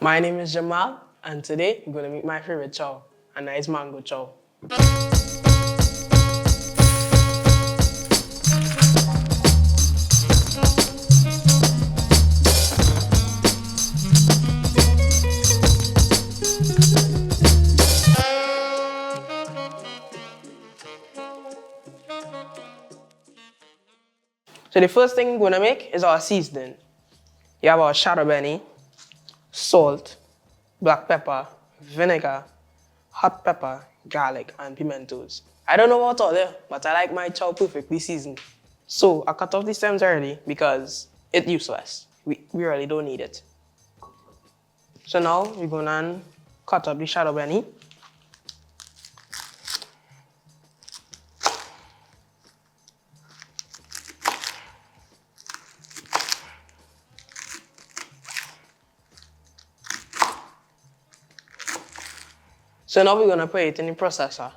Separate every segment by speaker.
Speaker 1: My name is Jamaal, and today I'm going to make my favorite chow, a nice mango chow. So the first thing we're going to make is our seasoning. You have our shadow beni, salt, black pepper, vinegar, hot pepper, garlic, and pimentos. I don't know about all there, but I like my chow perfectly seasoned. So I cut off the stems already because it's useless. We really don't need it. So now we're gonna cut up the shadow beni. So now we're gonna put it in the processor.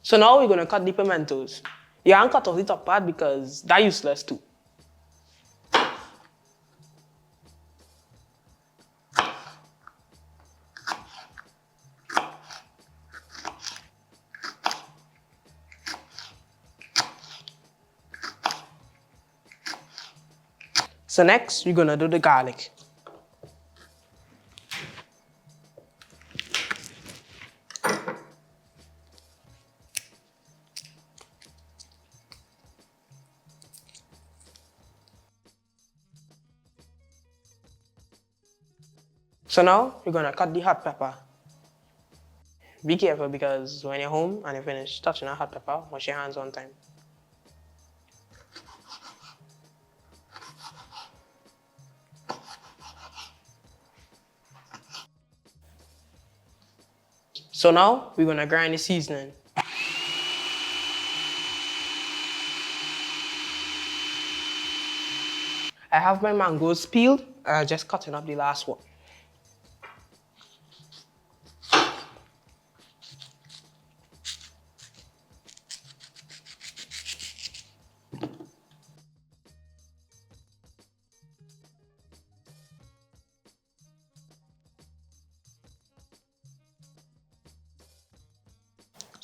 Speaker 1: So now we're gonna cut the pimentos. You can't cut off the top part because they're useless too. So next, we're gonna do the garlic. So now, we're gonna cut the hot pepper. Be careful because when you're home and you finish touching a hot pepper, wash your hands on time. So now, we're gonna grind the seasoning. I have my mangoes peeled, just cutting up the last one.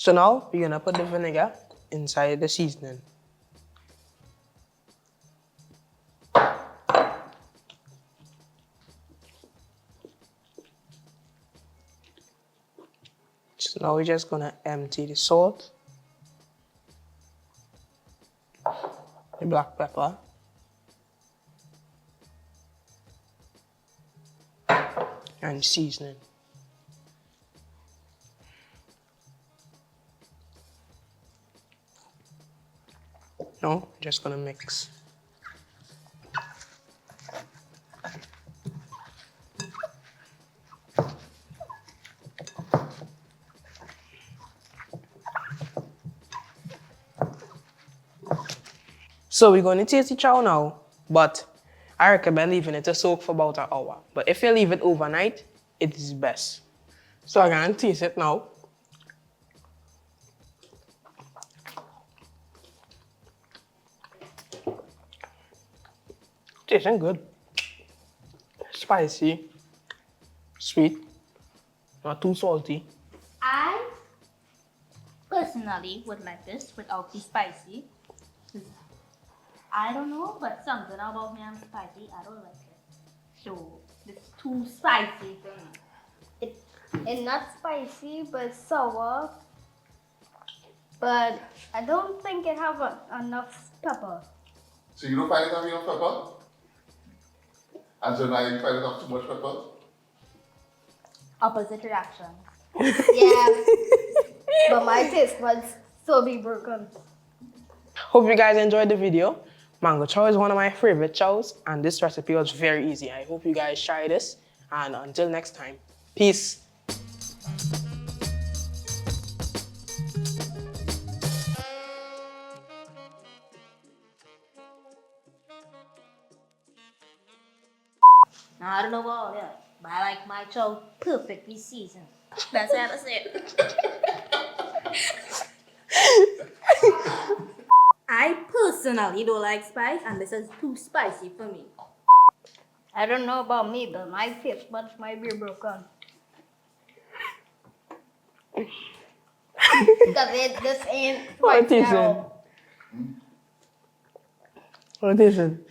Speaker 1: So now, we're gonna put the vinegar inside the seasoning. So now we're just gonna empty the salt, the black pepper, and seasoning. Now, just gonna mix. So we're going to taste the chow now, but I recommend leaving it to soak for about an hour. But if you leave it overnight, it is best. So I'm going to taste it now. Tasting good. Spicy, sweet, not too salty.
Speaker 2: I personally would like this without the spicy. I don't know, but something about me and spicy, I don't like it. So it's too spicy for me.
Speaker 3: It's not spicy, but sour. But I don't think it have enough pepper.
Speaker 4: So you don't find it have enough pepper? And so now you find it have too much pepper?
Speaker 2: Opposite reaction.
Speaker 3: Yeah. But my taste buds still be broken.
Speaker 1: Hope you guys enjoyed the video. Mango chow is one of my favorite chows, and this recipe was very easy. I hope you guys try this, and until next time, peace.
Speaker 2: Now, I don't know about all that, but I like my chow perfectly seasoned. That's how I say it. I personally personally don't like spice, and this is too spicy for me.
Speaker 3: I don't know about me, but my taste buds might be broken. Because this ain't
Speaker 1: What
Speaker 3: spicy
Speaker 1: is
Speaker 3: at
Speaker 1: it?
Speaker 3: all.
Speaker 1: What is it?